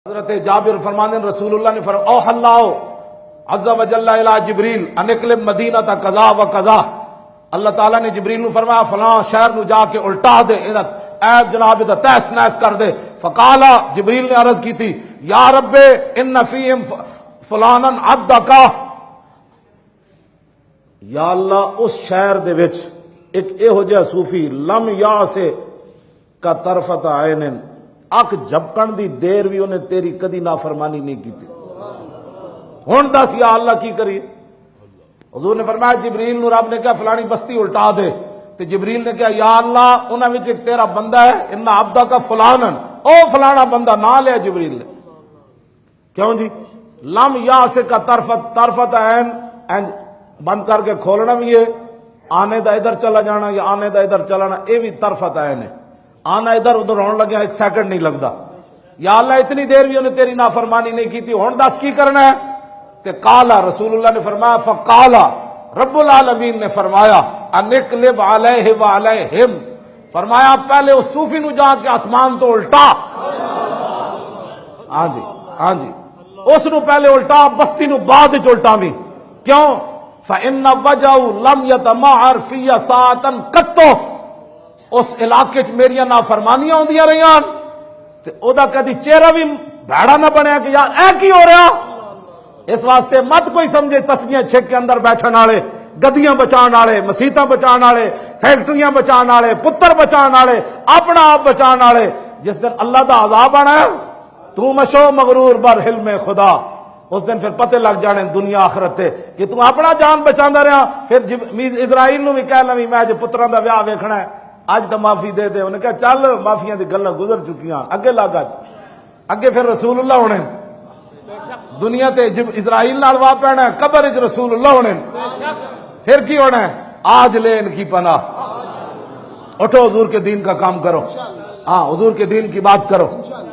حضرت جابر فرماتے ہیں رسول اللہ نے فرمایا اوحى اللہ عز وجل الی جبریل ان اقلب مدینہ قضا و قضا، اللہ تعالیٰ نے جبریل نو فرمایا فلاں شہر نو جا کے الٹا دے، عیب جناب دا تیس نیس کر دے۔ فقالا جبریل نے عرض کی تھی یا رب ان فیہم فلانا عبدکا، یا اللہ اس شہر دے وچ ایک ایہو جہا صوفی لم یاسے کا طرفت عین، اک جھپکن دی دیر بھی انہیں تیری کدی نافرمانی نہیں کی تھی، ہن دس یا اللہ کی کری؟ حضور نے فرمایا جبریل نو رب نے کہا فلانی بستی الٹا دے، تو جبریل نے کہا یا اللہ انہاں وچ ایک تیرا بندہ ہے ان عبدہ کا فلانن، او فلانا بندہ نہ لیا جبریل نے، کیوں جی؟ لم یاسے کا طرفت عین بند کر کے کھولنا بھی ہے، آنے دا ادھر چلا جانا یا آنے دا ادھر چلانا، اے بھی طرفت عین ہے، آنا ادھر ادھر ہونے لگا ایک سیکنڈ نہیں لگتا، یا اللہ اتنی دیر بھی انہیں تیری نافرمانی نہیں کی تھی، ہن دس کی کرنا ہے؟ تے قالا رسول اللہ نے فرمایا فقالا رب العالمین نے فرمایا انقلب علیہ وعلیہم، فرمایا پہلے اس صوفی نو جا کے آسمان تو الٹا، ہاں جی ہاں جی، اس نو پہلے الٹا بستی نو بعد وچ الٹا بھی، کیوں؟ فإن وجهه لم يتمعر في ساعة قط، اس علاقے چ میریاں نافرمانیاں ہوندیاں رہیاں تے او دا کدی چہرہ بھی بھڑا نہ بنیا کہ یار اے کی ہو رہا، اس واسطے مت کوئی سمجھے تسبیحاں چھک کے اندر بیٹھن والے، گدیاں بچان والے، مسیتاں بچان والے، فیکٹریاں بچان والے، پتر بچان والے، اپنا آپ بچان والے، جس دن اللہ دا عذاب آنا ہے تو مشو مغرور بر حلم خدا، اس دن پھر پتہ لگ جانے دنیا آخرت تے کہ تو اپنا جان بچاندا رہا، پھر اسرائیل نو بھی کہہ لویں میں جو پتراں دا ویاہ ویکھنا ہے اج تو معافی دے دے، انہیں کہا چل معافیاں دی گلاں گزر چکیاں اگے لگ اگے پھر رسول اللہ ہونے دنیا تے اسرائیل نال وا پینا ہے، قبر وچ رسول اللہ ہونے، پھر کی ہونا ہے؟ آج لے ان کی پناہ، اٹھو حضور کے دین کا کام کرو، ہاں حضور کے دین کی بات کرو،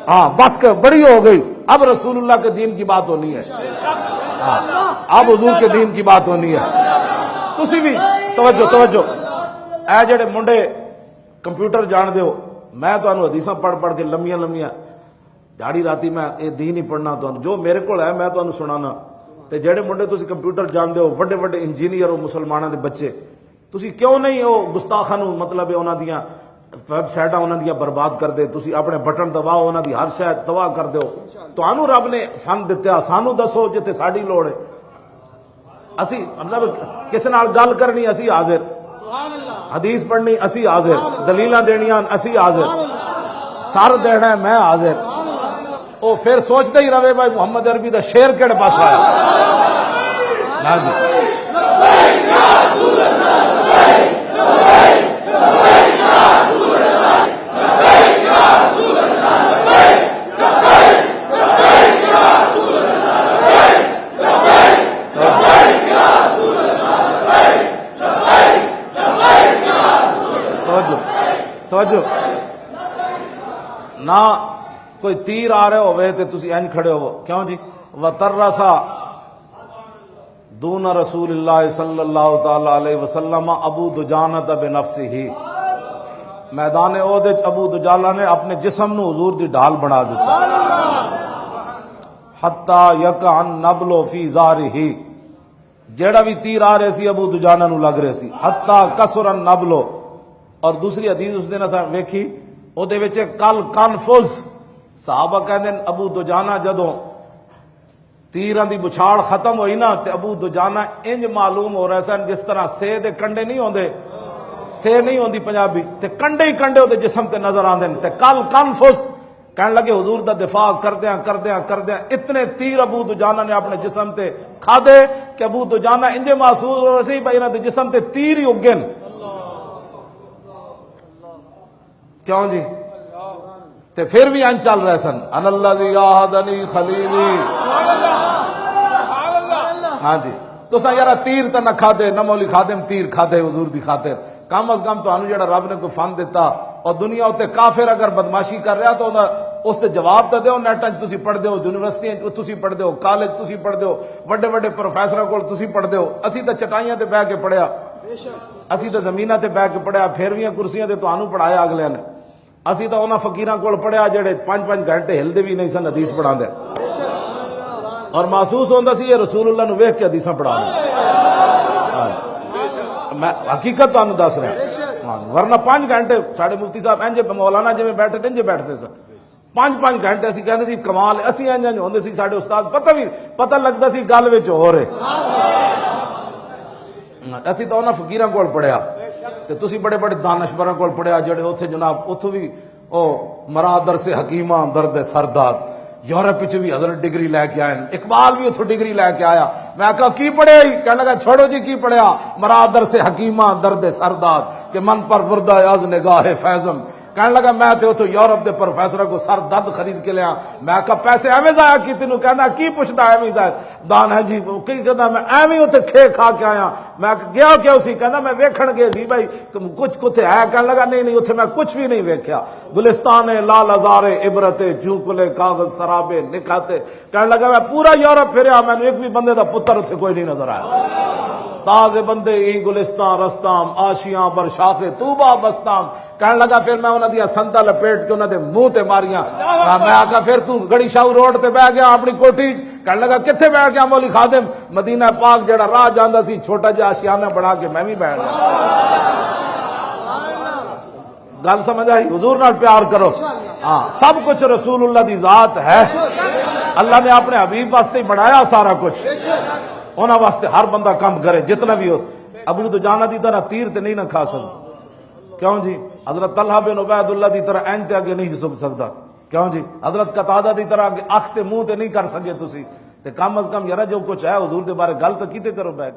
ہاں بس کہ بڑی ہو گئی اب رسول اللہ کے دین کی بات ہونی ہے، ہاں اب حضور کے دین کی بات ہونی ہے۔ تسی بھی توجہ اے جڑے منڈے کمپیوٹر جان دے ہو، میں تانوں حدیثاں پڑھ پڑھ کے لمیاں جاڑی راتی میں یہ دین ہی پڑھنا تانوں جو میرے کو ہے میں تانوں سنانا، تے جڑے منڈے تسی کمپیوٹر جان دے ہو وڈے وڈے انجینئر ہو مسلمانوں دے بچے، تسی کیوں نہیں ہو گستاخاں نو مطلب ہے انہاں دیاں ویب سائٹاں انہاں دیاں برباد کر دے، تسی اپنے بٹن دباؤ انہاں دی ہر شے تباہ کر دیو، تانوں رب نے فن دتا، سانوں دسو جتے ساڈی لوڑ ہے، اسی مطلب کس نال گل کرنی اسی حاضر، حدیث پڑھنی اسی حاضر، دلیلاں دینیاں اسی حاضر، سر دینا ہے میں حاضر، او پھر سوچتے ہی رہے بھائی محمد عربی دا شیر کیڑے پاس آیا، نا جی توجہ نہ کوئی تیر آ رہے ہوئے تے تسی این کھڑے ہو، کیوں جی؟ وَتَرَّسَا دون رسول اللہ صلی اللہ تعالی علیہ وسلم ابو دجانہ بنفسہ، میدان احد ابو دجالہ نے اپنے جسم نو حضور دی ڈھال بنا دیتا، حتی یقع النبل فی ظہرہ، جیڑا بھی تیر آ رہے سی ابو دجانہ نو لگ رہے سی، حتی کسر النبل، اور دوسری حدیث اس دن اساں ویکھی او دے وچ کل کنفذ، صحابہ کہندے ابو دجانہ جدوں تیراں دی بچھاڑ ختم ہوئی نا تے ابو دجانہ انج معلوم ہو رہا سن جس طرح سے دے کنڈے نہیں ہوندے، سے نہیں ہوندی پنجابی تے کنڈے ہی کنڈے ہوندے جسم تے نظر آندے تے کل کنفذ کہنے لگے حضور دا دفاع کردیاں اتنے تیر ابو دجانہ نے اپنے جسم تے کھا دے کہ ابو دجانہ انج محسوس ہو رہا سی بھائی انہاں دے جسم تے تیر ہی اگن، کیوں جی؟ تے پھر بھی ان چل رہے سن ان الذی آہدنی خلیلی، ہاں جی تو سا یارا تیر تا نہ کھا دے، نہ مولی خادم تیر کھا دے حضور دی خاطر، کم از کم تو انو جڑا رب نے کوئی فن دیتا، اور دنیا ہوتے کافر اگر بدماشی کر رہا تو اس تے جواب تے دیو، نیٹاں تسی پڑھ دیو، یونیورسٹیاں تسی پڑھ دیو، کالج تسی پڑھ دیو، وڈے وڈے پروفیسراں کول تسی پڑھ دیو، اسی تے چٹائیاں تے بیٹھ کے پڑھیا، اسی تے زمیناں تے بیٹھ کے پڑھیا، پھیرویاں کرسیاں تے تانوں پڑھایا اگلے نے، اسی تو انہاں فقیراں کول پڑھیا جڑے 5-5 گھنٹے ہلدے بھی نہیں سن حدیث پڑھا دے اور محسوس ہوندا سی یہ رسول اللہ نو ویکھ کے حدیثاں پڑھا دے میں حقیقت تانوں دس رہا ورنہ 5 گھنٹے ساڈے مفتی صاحب انج مولانا جویں بیٹھے انج بیٹھتے سن 5-5 گھنٹے اسی کہندے سی کمال اسی انج ہوندے سی ساڈے استاد پتہ لگدا سی گل وچ ہو رہے اسی تو انہاں فقیراں کول پڑھیا تے تسی بڑے بڑے دانشوراں کول پڑھیا جڑے اوتھے جناب اوتھوں بھی او مرادر سے حکیمہ درد سرداد یورپ وچ بھی حضرت ڈگری لے کے آئے اقبال بھی اتھوں ڈگری لے کے آیا میں کہا کی پڑھیا ہی کہنے لگا چھوڑو جی کی پڑھیا مرادر سے حکیمہ درد سرداد کہ من پر وردہ از نگاہ فیضم کہنے لگا میں تے اتھوں یورپ دے پروفیسر کو سر درد خرید کے لیا میں کہا پیسے ایویں ضائع کی تینوں کہنا کی پوچھدا ایویں ضائع دان ہے جی کی کہندا میں ایویں اتھے کھے کھا کے آیا میں گیا کیا اسی کہندا میں ویکھن گئے سی بھائی کچھ کتے ہے کہنے لگا نہیں اتھے میں کچھ بھی نہیں ویکھیا گلستان لال ازار عبرت جو کلے کاغذ سرابے نکھاتے کہنے لگا میں پورا یورپ پھریا میں ایک بھی بندے دا پتر اتھے کوئی نہیں نظر آیا تازے بندے ای گلستان رستام آشیاں بر شاخ طوبہ بستام کہنے لگا پھر میں انہاں دیا سنتا لپیٹ کے انہاں دے منہ تے ماریاں میں آکا پھر تو گڑی شاہ روڈ تے بیٹھ گیا اپنی کوٹھی کہنے لگا کتھے بیٹھ گیا مولی خادم مدینہ پاک جڑا راہ جاندا سی چھوٹا جا آشیانہ بڑھا کے میں بھی بیٹھ گیا گل سمجھ آئی حضور نال پیار کرو ہاں سب کچھ رسول اللہ دی ذات ہے اللہ نے اپنے حبیب واسطے بڑھایا سارا کچھ انہاں واسطے ہر بندہ کام کرے جتنا بھی ہو ابو دجانہ دی طرح تیر تے نہیں نہ کھا سکتا کیوں جی حضرت طلحہ بن عبید اللہ دی طرح این تے آگے نہیں جھک سکتا کیوں جی حضرت قتادہ دی طرح اکھ تے منہ تے نہیں کر سکے تسی تے کم از کم یارا جو کچھ ہے حضور دے بارے گل تو کیتے کرو بیٹھ